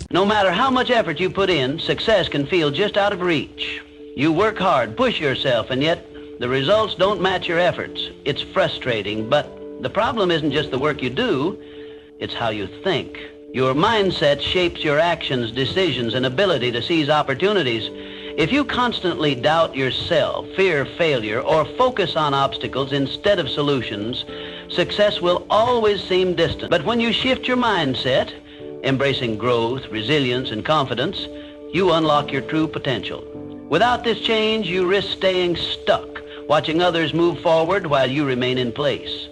No matter how much effort you put in, success can feel just out of reach. You work hard, push yourself, and yet the results don't match your efforts. It's frustrating, but the problem isn't just the work you do, it's how you think. Your mindset shapes your actions, decisions, and ability to seize opportunities. If you constantly doubt yourself, fear failure, or focus on obstacles instead of solutions, success will always seem distant. But when you shift your mindset, embracing growth, resilience, and confidence, you unlock your true potential. Without this change, you risk staying stuck, watching others move forward while you remain in place.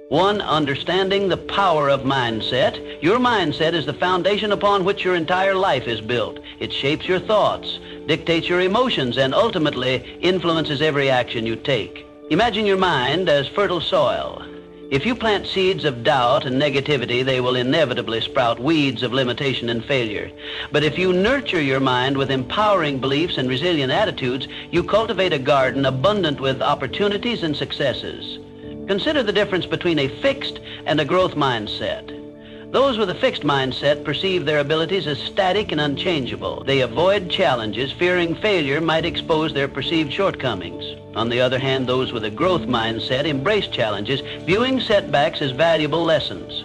One, understanding the power of mindset. Your mindset is the foundation upon which your entire life is built. It shapes your thoughts, dictates your emotions, and ultimately influences every action you take. Imagine your mind as fertile soil. If you plant seeds of doubt and negativity, they will inevitably sprout weeds of limitation and failure. But if you nurture your mind with empowering beliefs and resilient attitudes, you cultivate a garden abundant with opportunities and successes. Consider the difference between a fixed and a growth mindset. Those with a fixed mindset perceive their abilities as static and unchangeable. They avoid challenges, fearing failure might expose their perceived shortcomings. On the other hand, those with a growth mindset embrace challenges, viewing setbacks as valuable lessons.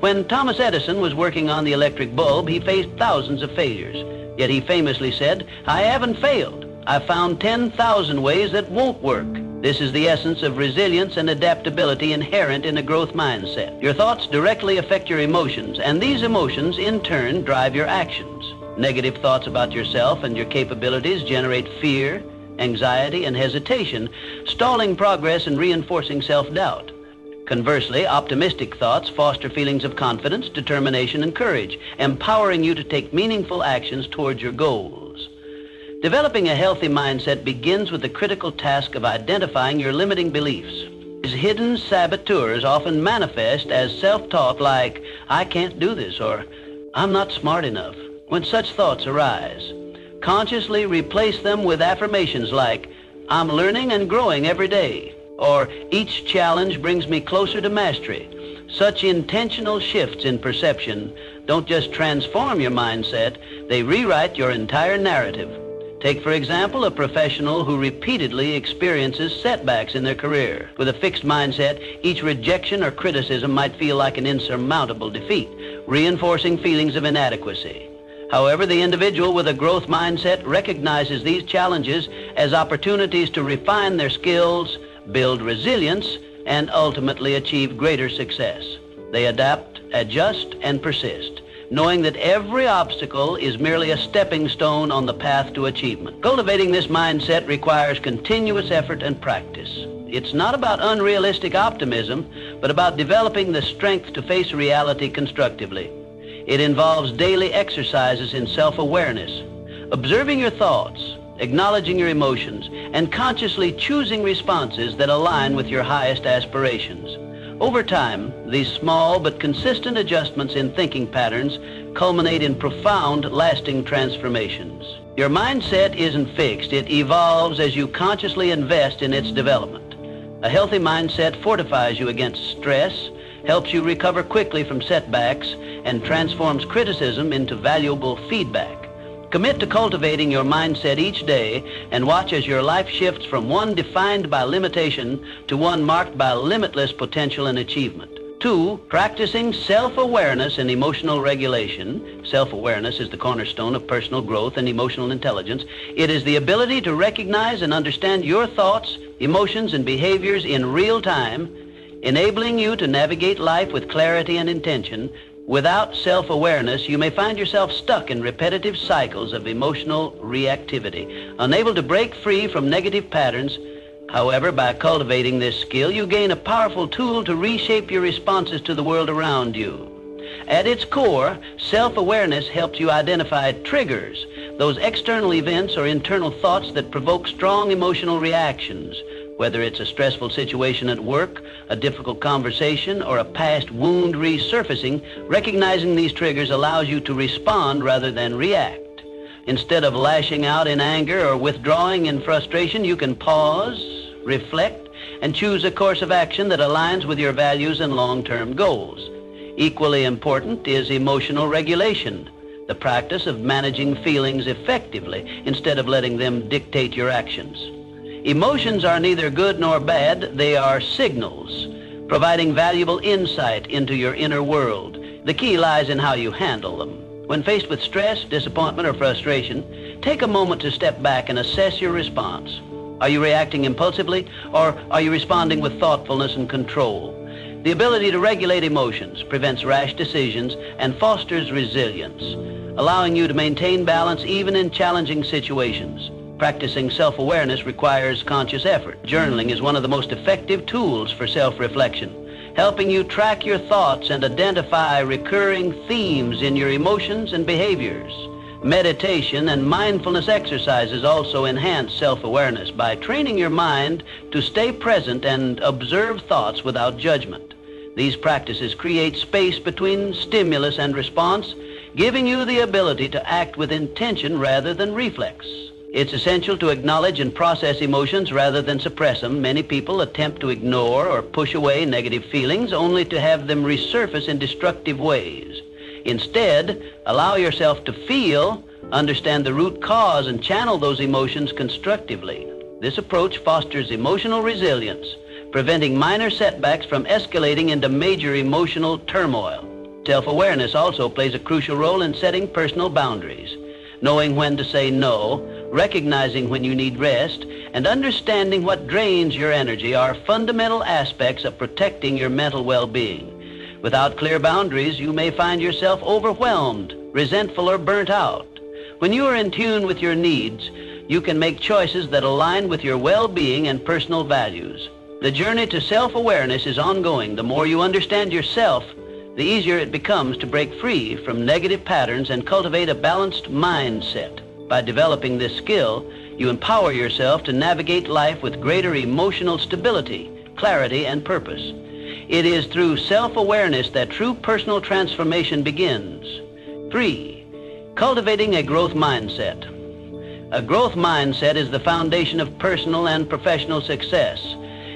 When Thomas Edison was working on the electric bulb, he faced thousands of failures. Yet he famously said, "I haven't failed. I found 10,000 ways that won't work." This is the essence of resilience and adaptability inherent in a growth mindset. Your thoughts directly affect your emotions, and these emotions in turn drive your actions. Negative thoughts about yourself and your capabilities generate fear, anxiety, and hesitation, stalling progress and reinforcing self-doubt. Conversely, optimistic thoughts foster feelings of confidence, determination, and courage, empowering you to take meaningful actions towards your goals. Developing a healthy mindset begins with the critical task of identifying your limiting beliefs. These hidden saboteurs often manifest as self-talk like, "I can't do this," or "I'm not smart enough." When such thoughts arise, consciously replace them with affirmations like, "I'm learning and growing every day," or "Each challenge brings me closer to mastery." Such intentional shifts in perception don't just transform your mindset, they rewrite your entire narrative. Take, for example, a professional who repeatedly experiences setbacks in their career. With a fixed mindset, each rejection or criticism might feel like an insurmountable defeat, reinforcing feelings of inadequacy. However, the individual with a growth mindset recognizes these challenges as opportunities to refine their skills, build resilience, and ultimately achieve greater success. They adapt, adjust, and persist, knowing that every obstacle is merely a stepping stone on the path to achievement. Cultivating this mindset requires continuous effort and practice. It's not about unrealistic optimism, but about developing the strength to face reality constructively. It involves daily exercises in self-awareness, observing your thoughts, acknowledging your emotions, and consciously choosing responses that align with your highest aspirations. Over time, these small but consistent adjustments in thinking patterns culminate in profound, lasting transformations. Your mindset isn't fixed. It evolves as you consciously invest in its development. A healthy mindset fortifies you against stress, helps you recover quickly from setbacks, and transforms criticism into valuable feedback. Commit to cultivating your mindset each day and watch as your life shifts from one defined by limitation to one marked by limitless potential and achievement. 2, practicing self-awareness and emotional regulation. Self-awareness is the cornerstone of personal growth and emotional intelligence. It is the ability to recognize and understand your thoughts, emotions, and behaviors in real time, enabling you to navigate life with clarity and intention. Without self-awareness, you may find yourself stuck in repetitive cycles of emotional reactivity, unable to break free from negative patterns. However, by cultivating this skill, you gain a powerful tool to reshape your responses to the world around you. At its core, self-awareness helps you identify triggers, those external events or internal thoughts that provoke strong emotional reactions. Whether it's a stressful situation at work, a difficult conversation, or a past wound resurfacing, recognizing these triggers allows you to respond rather than react. Instead of lashing out in anger or withdrawing in frustration, you can pause, reflect, and choose a course of action that aligns with your values and long-term goals. Equally important is emotional regulation. the practice of managing feelings effectively instead of letting them dictate your actions. Emotions are neither good nor bad. They are signals, providing valuable insight into your inner world. The key lies in how you handle them. When faced with stress, disappointment, or frustration, take a moment to step back and assess your response. Are you reacting impulsively, or are you responding with thoughtfulness and control? The ability to regulate emotions prevents rash decisions and fosters resilience, allowing you to maintain balance even in challenging situations. Practicing self-awareness requires conscious effort. Journaling is one of the most effective tools for self-reflection, helping you track your thoughts and identify recurring themes in your emotions and behaviors. Meditation and mindfulness exercises also enhance self-awareness by training your mind to stay present and observe thoughts without judgment. These practices create space between stimulus and response, giving you the ability to act with intention rather than reflex. It's essential to acknowledge and process emotions rather than suppress them. Many people attempt to ignore or push away negative feelings only to have them resurface in destructive ways. Instead, allow yourself to feel, understand the root cause, and channel those emotions constructively. This approach fosters emotional resilience, preventing minor setbacks from escalating into major emotional turmoil. Self-awareness also plays a crucial role in setting personal boundaries. Knowing when to say no, recognizing when you need rest, and understanding what drains your energy are fundamental aspects of protecting your mental well-being. Without clear boundaries, you may find yourself overwhelmed, resentful, or burnt out. When you are in tune with your needs, you can make choices that align with your well-being and personal values. The journey to self-awareness is ongoing. The more you understand yourself, the easier it becomes to break free from negative patterns and cultivate a balanced mindset. By developing this skill, you empower yourself to navigate life with greater emotional stability, clarity, and purpose. It is through self-awareness that true personal transformation begins. 3. Cultivating a growth mindset. A growth mindset is the foundation of personal and professional success.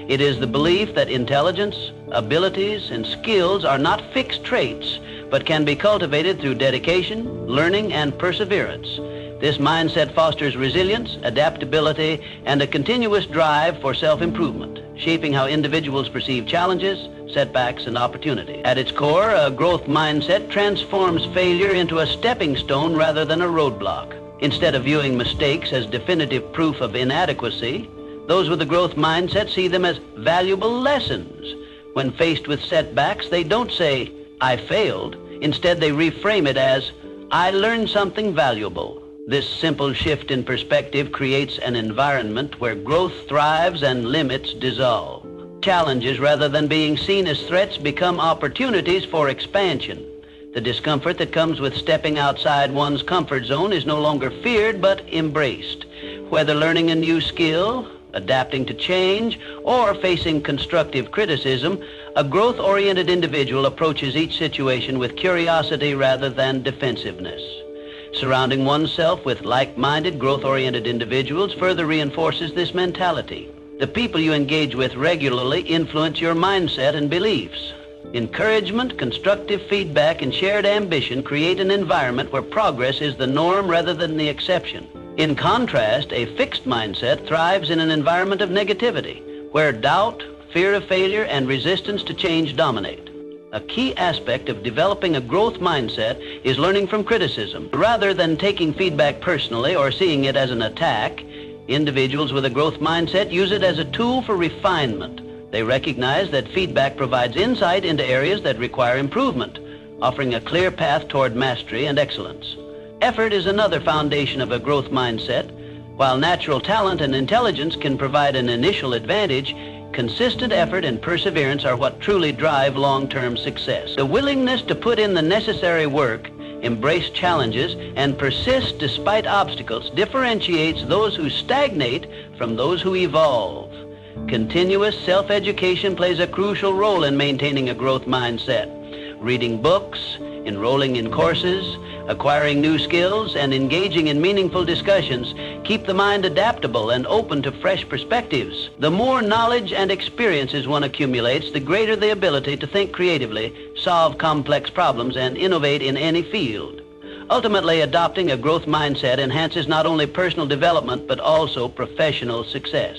It is the belief that intelligence, abilities, and skills are not fixed traits, but can be cultivated through dedication, learning, and perseverance. This mindset fosters resilience, adaptability, and a continuous drive for self-improvement, shaping how individuals perceive challenges, setbacks, and opportunity. At its core, a growth mindset transforms failure into a stepping stone rather than a roadblock. Instead of viewing mistakes as definitive proof of inadequacy, those with a growth mindset see them as valuable lessons. When faced with setbacks, they don't say, "I failed." Instead, they reframe it as, "I learned something valuable." This simple shift in perspective creates an environment where growth thrives and limits dissolve. Challenges, rather than being seen as threats, become opportunities for expansion. The discomfort that comes with stepping outside one's comfort zone is no longer feared but embraced. Whether learning a new skill, adapting to change, or facing constructive criticism, a growth-oriented individual approaches each situation with curiosity rather than defensiveness. Surrounding oneself with like-minded, growth-oriented individuals further reinforces this mentality. The people you engage with regularly influence your mindset and beliefs. Encouragement, constructive feedback, and shared ambition create an environment where progress is the norm rather than the exception. In contrast, a fixed mindset thrives in an environment of negativity, where doubt, fear of failure, and resistance to change dominate. A key aspect of developing a growth mindset is learning from criticism. Rather than taking feedback personally or seeing it as an attack, individuals with a growth mindset use it as a tool for refinement. They recognize that feedback provides insight into areas that require improvement, offering a clear path toward mastery and excellence. Effort is another foundation of a growth mindset. While natural talent and intelligence can provide an initial advantage, consistent effort and perseverance are what truly drive long-term success. The willingness to put in the necessary work, embrace challenges, and persist despite obstacles differentiates those who stagnate from those who evolve. Continuous self-education plays a crucial role in maintaining a growth mindset. Reading books, enrolling in courses, acquiring new skills, and engaging in meaningful discussions keep the mind adaptable and open to fresh perspectives. The more knowledge and experiences one accumulates, the greater the ability to think creatively, solve complex problems, and innovate in any field. Ultimately, adopting a growth mindset enhances not only personal development, but also professional success.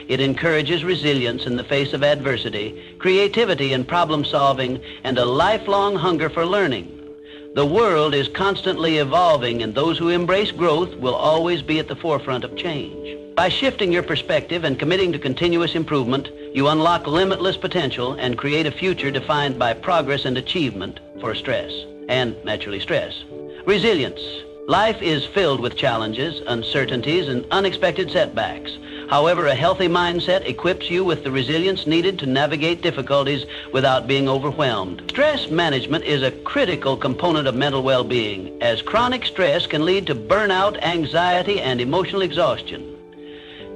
It encourages resilience in the face of adversity, creativity in problem solving, and a lifelong hunger for learning. The world is constantly evolving, and those who embrace growth will always be at the forefront of change. By shifting your perspective and committing to continuous improvement, you unlock limitless potential and create a future defined by progress and achievement for stress, and naturally stress. Resilience. Life is filled with challenges, uncertainties, and unexpected setbacks. However, a healthy mindset equips you with the resilience needed to navigate difficulties without being overwhelmed. Stress management is a critical component of mental well-being, as chronic stress can lead to burnout, anxiety, and emotional exhaustion.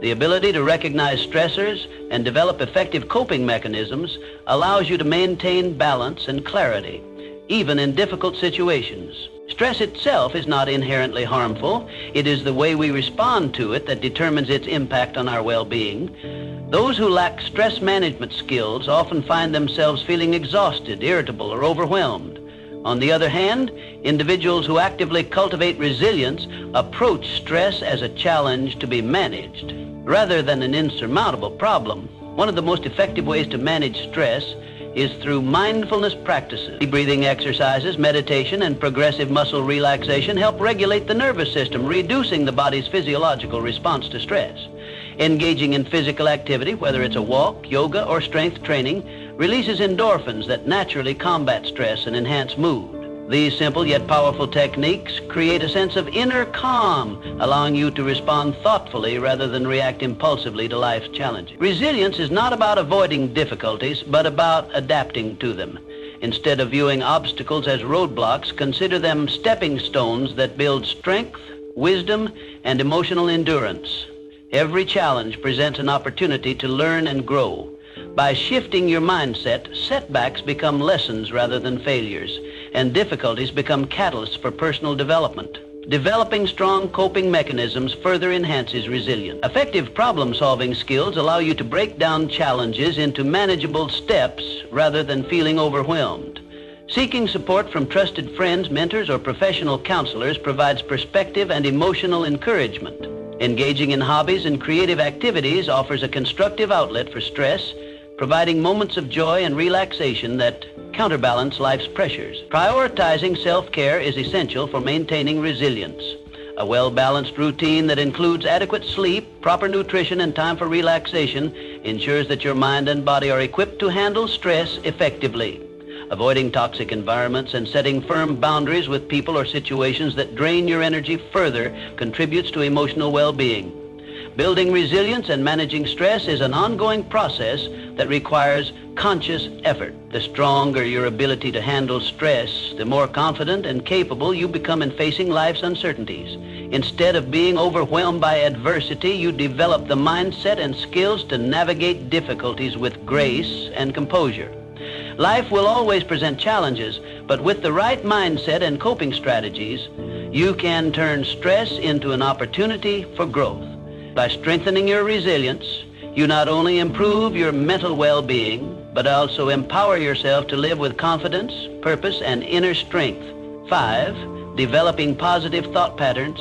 The ability to recognize stressors and develop effective coping mechanisms allows you to maintain balance and clarity, even in difficult situations. Stress itself is not inherently harmful. It is the way we respond to it that determines its impact on our well-being. Those who lack stress management skills often find themselves feeling exhausted, irritable, or overwhelmed. On the other hand, individuals who actively cultivate resilience approach stress as a challenge to be managed, rather than an insurmountable problem. One of the most effective ways to manage stress is through mindfulness practices. Deep breathing exercises, meditation, and progressive muscle relaxation help regulate the nervous system, reducing the body's physiological response to stress. Engaging in physical activity, whether it's a walk, yoga, or strength training, releases endorphins that naturally combat stress and enhance mood. These simple yet powerful techniques create a sense of inner calm, allowing you to respond thoughtfully rather than react impulsively to life's challenges. Resilience is not about avoiding difficulties, but about adapting to them. Instead of viewing obstacles as roadblocks, consider them stepping stones that build strength, wisdom, and emotional endurance. Every challenge presents an opportunity to learn and grow. By shifting your mindset, setbacks become lessons rather than failures, and difficulties become catalysts for personal development. Developing strong coping mechanisms further enhances resilience. Effective problem-solving skills allow you to break down challenges into manageable steps rather than feeling overwhelmed. Seeking support from trusted friends, mentors, or professional counselors provides perspective and emotional encouragement. Engaging in hobbies and creative activities offers a constructive outlet for stress, providing moments of joy and relaxation that counterbalance life's pressures. Prioritizing self-care is essential for maintaining resilience. A well-balanced routine that includes adequate sleep, proper nutrition, and time for relaxation ensures that your mind and body are equipped to handle stress effectively. Avoiding toxic environments and setting firm boundaries with people or situations that drain your energy further contributes to emotional well-being. Building resilience and managing stress is an ongoing process that requires conscious effort. The stronger your ability to handle stress, the more confident and capable you become in facing life's uncertainties. Instead of being overwhelmed by adversity, you develop the mindset and skills to navigate difficulties with grace and composure. Life will always present challenges, but with the right mindset and coping strategies, you can turn stress into an opportunity for growth. By strengthening your resilience, you not only improve your mental well-being, but also empower yourself to live with confidence, purpose, and inner strength. 5, developing positive thought patterns.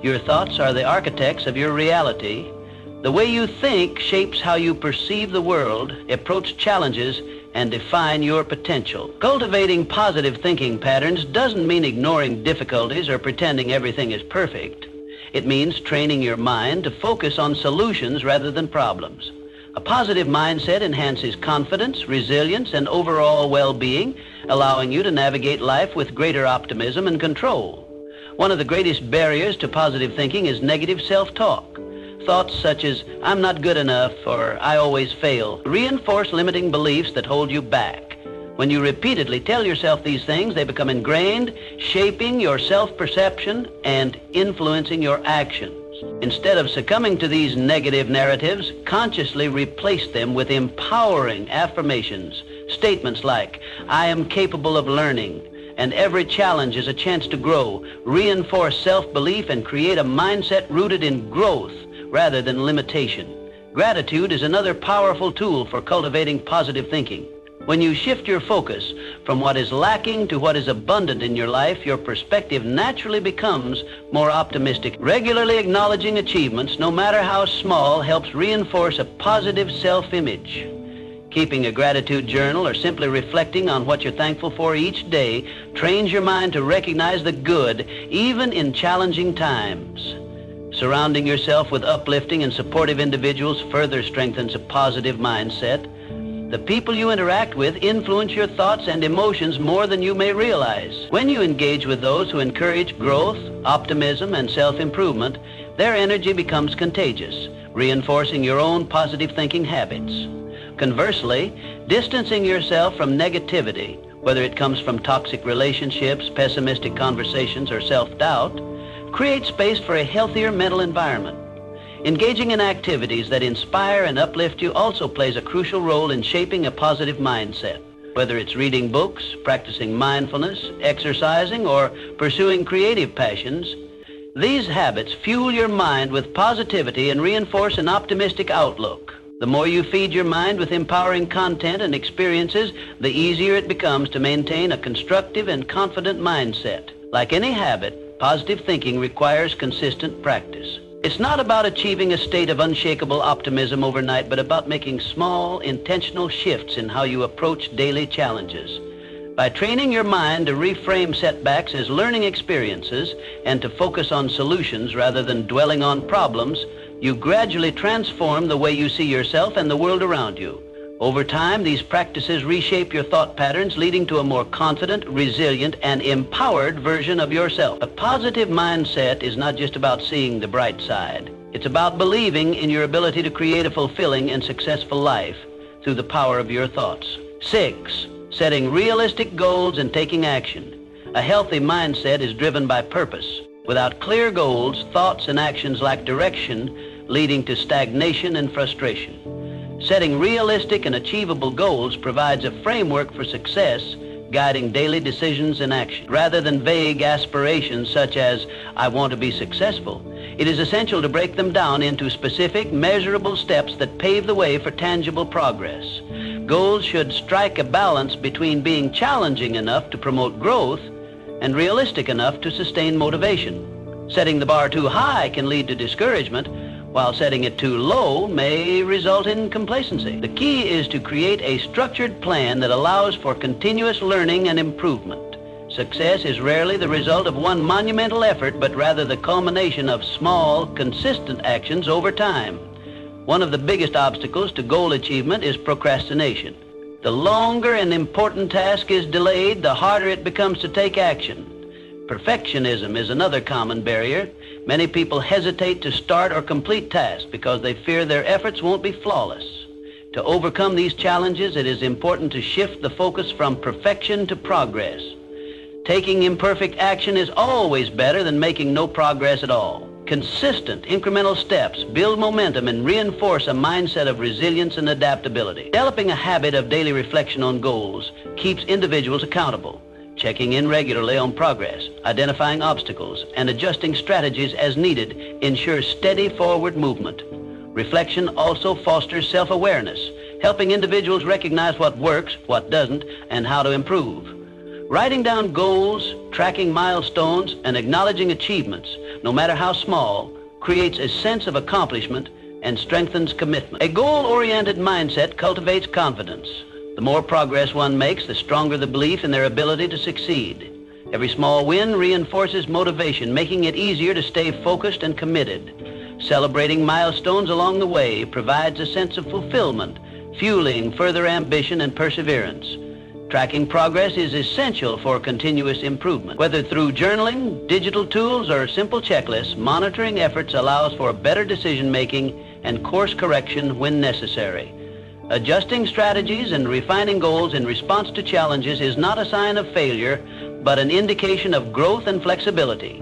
Your thoughts are the architects of your reality. The way you think shapes how you perceive the world, approach challenges, and define your potential. Cultivating positive thinking patterns doesn't mean ignoring difficulties or pretending everything is perfect. It means training your mind to focus on solutions rather than problems. A positive mindset enhances confidence, resilience, and overall well-being, allowing you to navigate life with greater optimism and control. One of the greatest barriers to positive thinking is negative self-talk. Thoughts such as, "I'm not good enough," or "I always fail," reinforce limiting beliefs that hold you back. When you repeatedly tell yourself these things, they become ingrained, shaping your self-perception and influencing your actions. Instead of succumbing to these negative narratives, consciously replace them with empowering affirmations. Statements like, "I am capable of learning," and "every challenge is a chance to grow," reinforce self-belief and create a mindset rooted in growth rather than limitation. Gratitude is another powerful tool for cultivating positive thinking. When you shift your focus from what is lacking to what is abundant in your life, your perspective naturally becomes more optimistic. Regularly acknowledging achievements, no matter how small, helps reinforce a positive self-image. Keeping a gratitude journal or simply reflecting on what you're thankful for each day trains your mind to recognize the good, even in challenging times. Surrounding yourself with uplifting and supportive individuals further strengthens a positive mindset. The people you interact with influence your thoughts and emotions more than you may realize. When you engage with those who encourage growth, optimism, and self-improvement, their energy becomes contagious, reinforcing your own positive thinking habits. Conversely, distancing yourself from negativity, whether it comes from toxic relationships, pessimistic conversations, or self-doubt, creates space for a healthier mental environment. Engaging in activities that inspire and uplift you also plays a crucial role in shaping a positive mindset. Whether it's reading books, practicing mindfulness, exercising, or pursuing creative passions, these habits fuel your mind with positivity and reinforce an optimistic outlook. The more you feed your mind with empowering content and experiences, the easier it becomes to maintain a constructive and confident mindset. Like any habit, positive thinking requires consistent practice. It's not about achieving a state of unshakable optimism overnight, but about making small, intentional shifts in how you approach daily challenges. By training your mind to reframe setbacks as learning experiences and to focus on solutions rather than dwelling on problems, you gradually transform the way you see yourself and the world around you. Over time, these practices reshape your thought patterns, leading to a more confident, resilient, and empowered version of yourself. A positive mindset is not just about seeing the bright side. It's about believing in your ability to create a fulfilling and successful life through the power of your thoughts. 6. Setting realistic goals and taking action. A healthy mindset is driven by purpose. Without clear goals, thoughts and actions lack direction, leading to stagnation and frustration. Setting realistic and achievable goals provides a framework for success, guiding daily decisions and action. Rather than vague aspirations such as, "I want to be successful," it is essential to break them down into specific, measurable steps that pave the way for tangible progress. Goals should strike a balance between being challenging enough to promote growth and realistic enough to sustain motivation. Setting the bar too high can lead to discouragement, while setting it too low may result in complacency. The key is to create a structured plan that allows for continuous learning and improvement. Success is rarely the result of one monumental effort, but rather the culmination of small, consistent actions over time. One of the biggest obstacles to goal achievement is procrastination. The longer an important task is delayed, the harder it becomes to take action. Perfectionism is another common barrier. Many people hesitate to start or complete tasks because they fear their efforts won't be flawless. To overcome these challenges, it is important to shift the focus from perfection to progress. Taking imperfect action is always better than making no progress at all. Consistent, incremental steps build momentum and reinforce a mindset of resilience and adaptability. Developing a habit of daily reflection on goals keeps individuals accountable. Checking in regularly on progress, identifying obstacles, and adjusting strategies as needed ensures steady forward movement. Reflection also fosters self-awareness, helping individuals recognize what works, what doesn't, and how to improve. Writing down goals, tracking milestones, and acknowledging achievements, no matter how small, creates a sense of accomplishment and strengthens commitment. A goal-oriented mindset cultivates confidence. The more progress one makes, the stronger the belief in their ability to succeed. Every small win reinforces motivation, making it easier to stay focused and committed. Celebrating milestones along the way provides a sense of fulfillment, fueling further ambition and perseverance. Tracking progress is essential for continuous improvement. Whether through journaling, digital tools, or simple checklists, monitoring efforts allows for better decision-making and course correction when necessary. Adjusting strategies and refining goals in response to challenges is not a sign of failure, but an indication of growth and flexibility.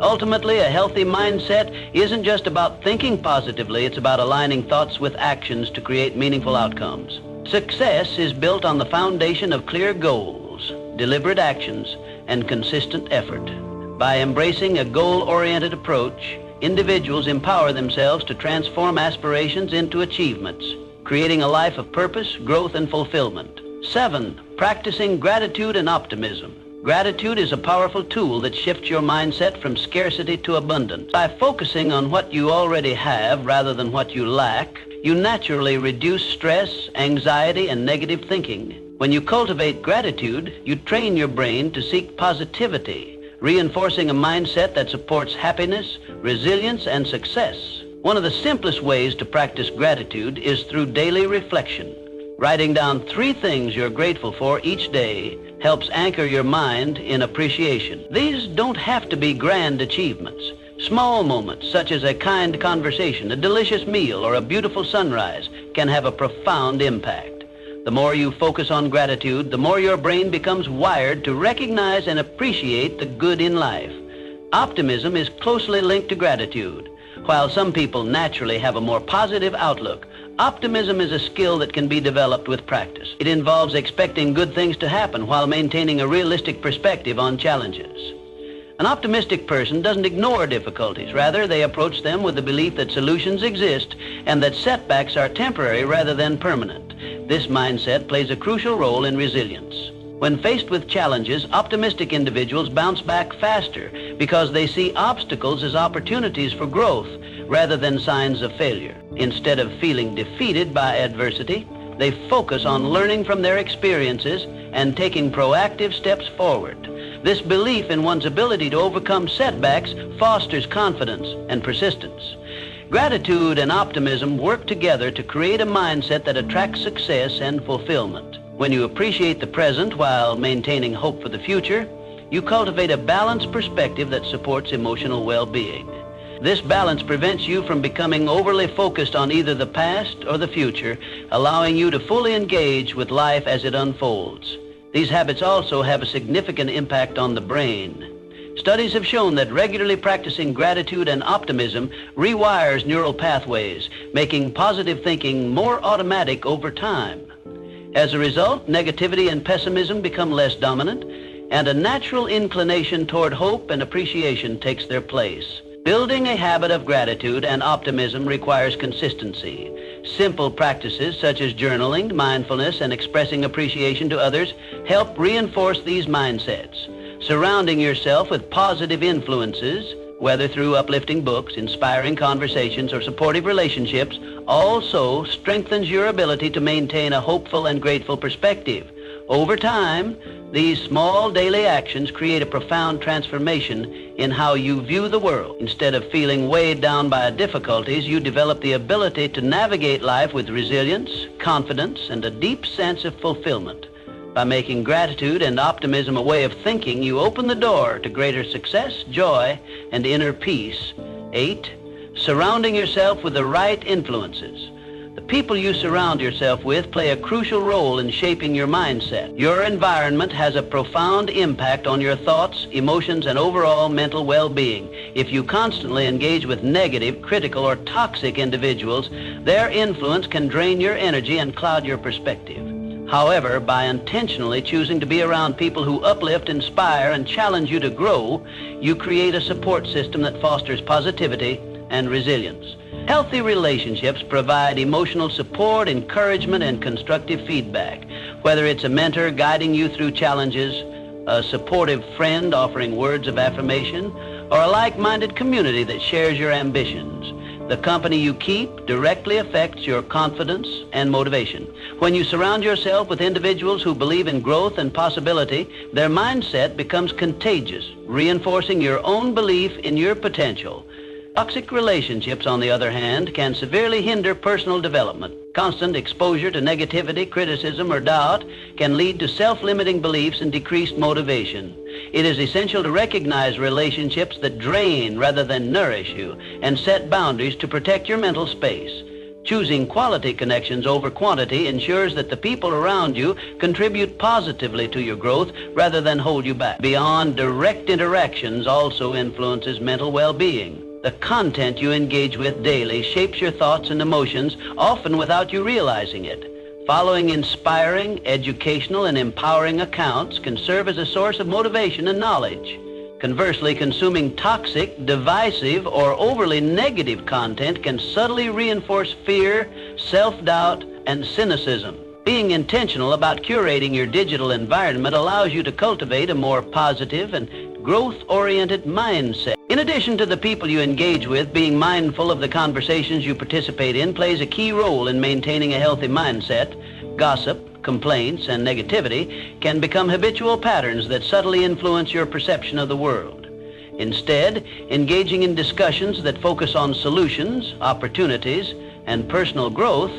Ultimately, a healthy mindset isn't just about thinking positively, it's about aligning thoughts with actions to create meaningful outcomes. Success is built on the foundation of clear goals, deliberate actions, and consistent effort. By embracing a goal-oriented approach, individuals empower themselves to transform aspirations into achievements, creating a life of purpose, growth, and fulfillment. 7, practicing gratitude and optimism. Gratitude is a powerful tool that shifts your mindset from scarcity to abundance. By focusing on what you already have rather than what you lack, you naturally reduce stress, anxiety, and negative thinking. When you cultivate gratitude, you train your brain to seek positivity, reinforcing a mindset that supports happiness, resilience, and success. One of the simplest ways to practice gratitude is through daily reflection. Writing down 3 things you're grateful for each day helps anchor your mind in appreciation. These don't have to be grand achievements. Small moments, such as a kind conversation, a delicious meal, or a beautiful sunrise, can have a profound impact. The more you focus on gratitude, the more your brain becomes wired to recognize and appreciate the good in life. Optimism is closely linked to gratitude. While some people naturally have a more positive outlook, optimism is a skill that can be developed with practice. It involves expecting good things to happen while maintaining a realistic perspective on challenges. An optimistic person doesn't ignore difficulties. Rather, they approach them with the belief that solutions exist and that setbacks are temporary rather than permanent. This mindset plays a crucial role in resilience. When faced with challenges, optimistic individuals bounce back faster because they see obstacles as opportunities for growth rather than signs of failure. Instead of feeling defeated by adversity, they focus on learning from their experiences and taking proactive steps forward. This belief in one's ability to overcome setbacks fosters confidence and persistence. Gratitude and optimism work together to create a mindset that attracts success and fulfillment. When you appreciate the present while maintaining hope for the future, you cultivate a balanced perspective that supports emotional well-being. This balance prevents you from becoming overly focused on either the past or the future, allowing you to fully engage with life as it unfolds. These habits also have a significant impact on the brain. Studies have shown that regularly practicing gratitude and optimism rewires neural pathways, making positive thinking more automatic over time. As a result, negativity and pessimism become less dominant, and a natural inclination toward hope and appreciation takes their place. Building a habit of gratitude and optimism requires consistency. Simple practices such as journaling, mindfulness, and expressing appreciation to others help reinforce these mindsets. Surrounding yourself with positive influences, whether through uplifting books, inspiring conversations, or supportive relationships, also strengthens your ability to maintain a hopeful and grateful perspective. Over time, these small daily actions create a profound transformation in how you view the world. Instead of feeling weighed down by difficulties, you develop the ability to navigate life with resilience, confidence, and a deep sense of fulfillment. By making gratitude and optimism a way of thinking, you open the door to greater success, joy, and inner peace. 8, surrounding yourself with the right influences. The people you surround yourself with play a crucial role in shaping your mindset. Your environment has a profound impact on your thoughts, emotions, and overall mental well-being. If you constantly engage with negative, critical, or toxic individuals, their influence can drain your energy and cloud your perspective. However, by intentionally choosing to be around people who uplift, inspire, and challenge you to grow, you create a support system that fosters positivity and resilience. Healthy relationships provide emotional support, encouragement, and constructive feedback. Whether it's a mentor guiding you through challenges, a supportive friend offering words of affirmation, or a like-minded community that shares your ambitions, the company you keep directly affects your confidence and motivation. When you surround yourself with individuals who believe in growth and possibility, their mindset becomes contagious, reinforcing your own belief in your potential. Toxic relationships, on the other hand, can severely hinder personal development. Constant exposure to negativity, criticism, or doubt can lead to self-limiting beliefs and decreased motivation. It is essential to recognize relationships that drain rather than nourish you and set boundaries to protect your mental space. Choosing quality connections over quantity ensures that the people around you contribute positively to your growth rather than hold you back. Beyond direct interactions also influences mental well-being. The content you engage with daily shapes your thoughts and emotions, often without you realizing it. Following inspiring, educational, and empowering accounts can serve as a source of motivation and knowledge. Conversely, consuming toxic, divisive, or overly negative content can subtly reinforce fear, self-doubt, and cynicism. Being intentional about curating your digital environment allows you to cultivate a more positive and growth-oriented mindset. In addition to the people you engage with, being mindful of the conversations you participate in plays a key role in maintaining a healthy mindset. Gossip, complaints, and negativity can become habitual patterns that subtly influence your perception of the world. Instead, engaging in discussions that focus on solutions, opportunities, and personal growth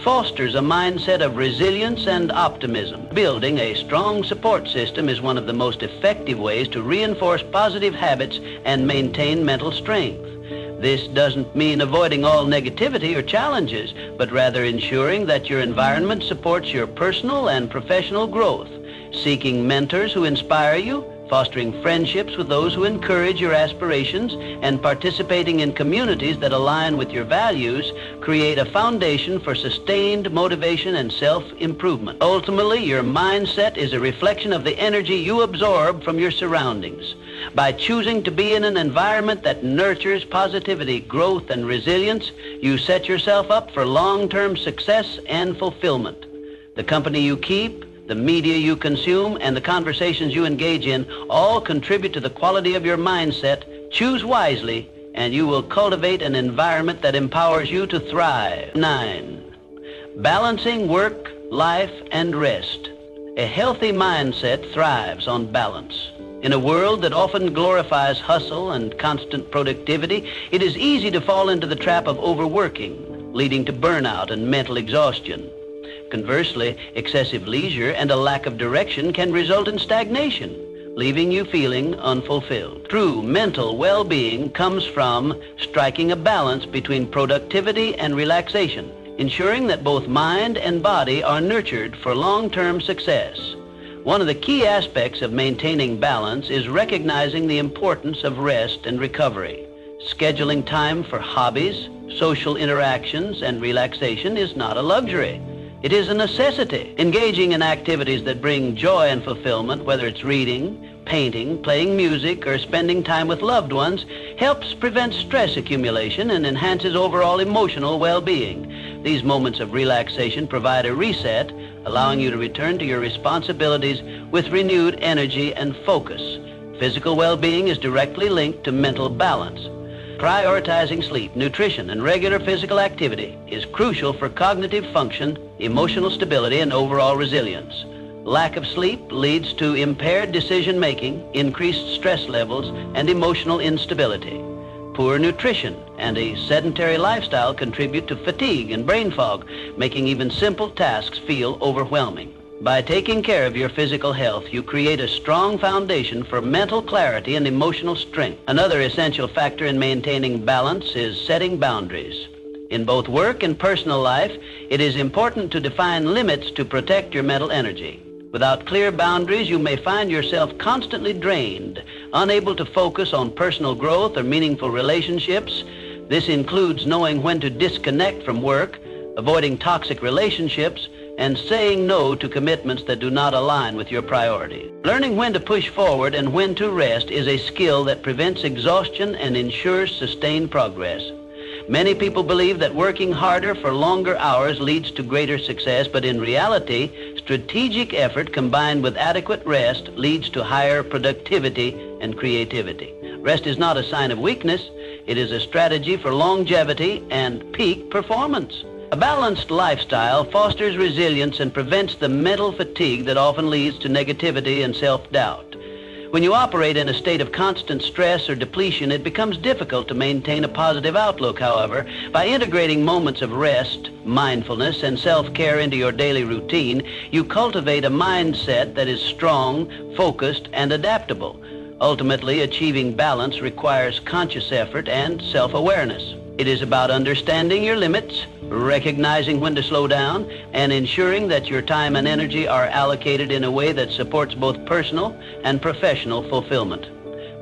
fosters a mindset of resilience and optimism. Building a strong support system is one of the most effective ways to reinforce positive habits and maintain mental strength. This doesn't mean avoiding all negativity or challenges, but rather ensuring that your environment supports your personal and professional growth. Seeking mentors who inspire you, fostering friendships with those who encourage your aspirations, and participating in communities that align with your values create a foundation for sustained motivation and self-improvement. Ultimately, your mindset is a reflection of the energy you absorb from your surroundings. By choosing to be in an environment that nurtures positivity, growth, and resilience, you set yourself up for long-term success and fulfillment. The company you keep, the media you consume, and the conversations you engage in all contribute to the quality of your mindset. Choose wisely, and you will cultivate an environment that empowers you to thrive. 9. Balancing work, life, and rest. A healthy mindset thrives on balance. In a world that often glorifies hustle and constant productivity, it is easy to fall into the trap of overworking, leading to burnout and mental exhaustion. Conversely, excessive leisure and a lack of direction can result in stagnation, leaving you feeling unfulfilled. True mental well-being comes from striking a balance between productivity and relaxation, ensuring that both mind and body are nurtured for long-term success. One of the key aspects of maintaining balance is recognizing the importance of rest and recovery. Scheduling time for hobbies, social interactions, and relaxation is not a luxury. It is a necessity. Engaging in activities that bring joy and fulfillment, whether it's reading, painting, playing music, or spending time with loved ones, helps prevent stress accumulation and enhances overall emotional well-being. These moments of relaxation provide a reset, allowing you to return to your responsibilities with renewed energy and focus. Physical well-being is directly linked to mental balance. Prioritizing sleep, nutrition, and regular physical activity is crucial for cognitive function, emotional stability, and overall resilience. Lack of sleep leads to impaired decision-making, increased stress levels, and emotional instability. Poor nutrition and a sedentary lifestyle contribute to fatigue and brain fog, making even simple tasks feel overwhelming. By taking care of your physical health, you create a strong foundation for mental clarity and emotional strength. Another essential factor in maintaining balance is setting boundaries. In both work and personal life, it is important to define limits to protect your mental energy. Without clear boundaries, you may find yourself constantly drained, unable to focus on personal growth or meaningful relationships. This includes knowing when to disconnect from work, avoiding toxic relationships, and saying no to commitments that do not align with your priorities. Learning when to push forward and when to rest is a skill that prevents exhaustion and ensures sustained progress. Many people believe that working harder for longer hours leads to greater success, but in reality, strategic effort combined with adequate rest leads to higher productivity and creativity. Rest is not a sign of weakness. It is a strategy for longevity and peak performance. A balanced lifestyle fosters resilience and prevents the mental fatigue that often leads to negativity and self-doubt. When you operate in a state of constant stress or depletion, it becomes difficult to maintain a positive outlook. However, by integrating moments of rest, mindfulness, and self-care into your daily routine, you cultivate a mindset that is strong, focused, and adaptable. Ultimately, achieving balance requires conscious effort and self-awareness. It is about understanding your limits, recognizing when to slow down, and ensuring that your time and energy are allocated in a way that supports both personal and professional fulfillment.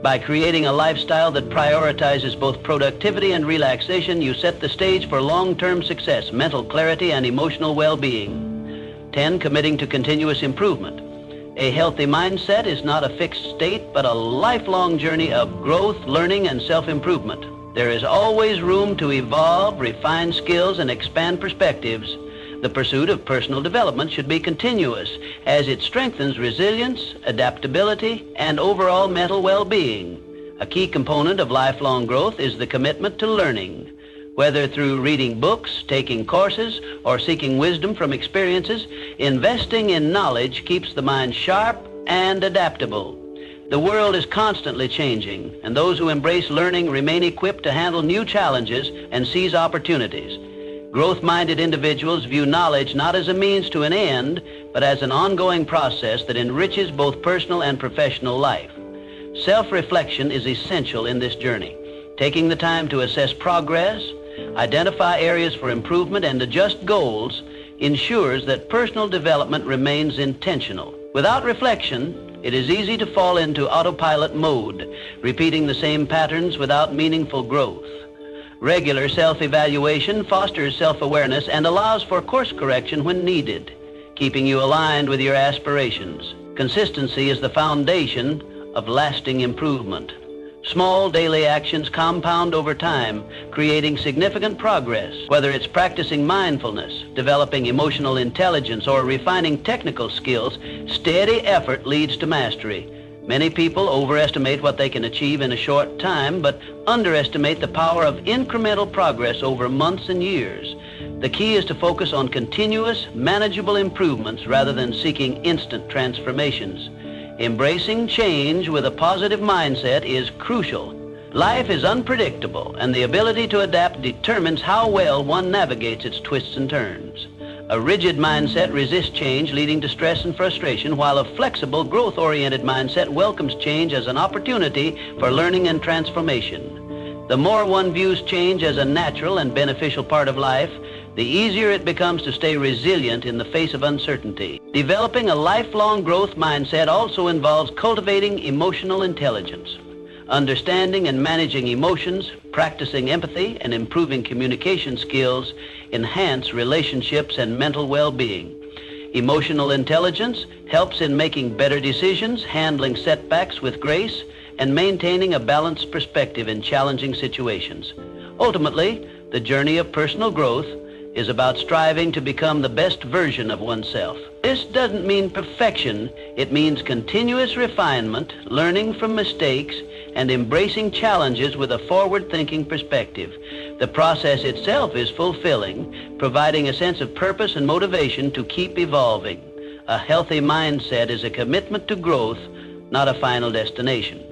By creating a lifestyle that prioritizes both productivity and relaxation, you set the stage for long-term success, mental clarity, and emotional well-being. 10. Committing to continuous improvement. A healthy mindset is not a fixed state, but a lifelong journey of growth, learning, and self-improvement. There is always room to evolve, refine skills, and expand perspectives. The pursuit of personal development should be continuous, as it strengthens resilience, adaptability, and overall mental well-being. A key component of lifelong growth is the commitment to learning. Whether through reading books, taking courses, or seeking wisdom from experiences, investing in knowledge keeps the mind sharp and adaptable. The world is constantly changing, and those who embrace learning remain equipped to handle new challenges and seize opportunities. Growth-minded individuals view knowledge not as a means to an end, but as an ongoing process that enriches both personal and professional life. Self-reflection is essential in this journey. Taking the time to assess progress, identify areas for improvement, and adjust goals ensures that personal development remains intentional. Without reflection, it is easy to fall into autopilot mode, repeating the same patterns without meaningful growth. Regular self-evaluation fosters self-awareness and allows for course correction when needed, keeping you aligned with your aspirations. Consistency is the foundation of lasting improvement. Small daily actions compound over time, creating significant progress. Whether it's practicing mindfulness, developing emotional intelligence, or refining technical skills, steady effort leads to mastery. Many people overestimate what they can achieve in a short time, but underestimate the power of incremental progress over months and years. The key is to focus on continuous, manageable improvements rather than seeking instant transformations. Embracing change with a positive mindset is crucial. Life is unpredictable, and the ability to adapt determines how well one navigates its twists and turns. A rigid mindset resists change, leading to stress and frustration, while a flexible, growth-oriented mindset welcomes change as an opportunity for learning and transformation. The more one views change as a natural and beneficial part of life, the easier it becomes to stay resilient in the face of uncertainty. Developing a lifelong growth mindset also involves cultivating emotional intelligence. Understanding and managing emotions, practicing empathy, and improving communication skills enhance relationships and mental well-being. Emotional intelligence helps in making better decisions, handling setbacks with grace, and maintaining a balanced perspective in challenging situations. Ultimately, the journey of personal growth is about striving to become the best version of oneself. This doesn't mean perfection. It means continuous refinement, learning from mistakes, and embracing challenges with a forward-thinking perspective. The process itself is fulfilling, providing a sense of purpose and motivation to keep evolving. A healthy mindset is a commitment to growth, not a final destination.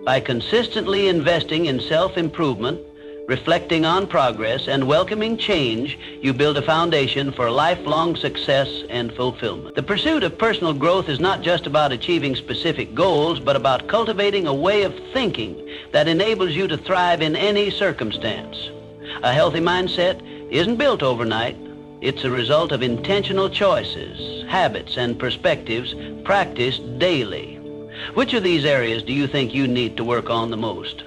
By consistently investing in self-improvement, reflecting on progress, and welcoming change, you build a foundation for lifelong success and fulfillment. The pursuit of personal growth is not just about achieving specific goals, but about cultivating a way of thinking that enables you to thrive in any circumstance. A healthy mindset isn't built overnight. It's a result of intentional choices, habits, and perspectives practiced daily. Which of these areas do you think you need to work on the most?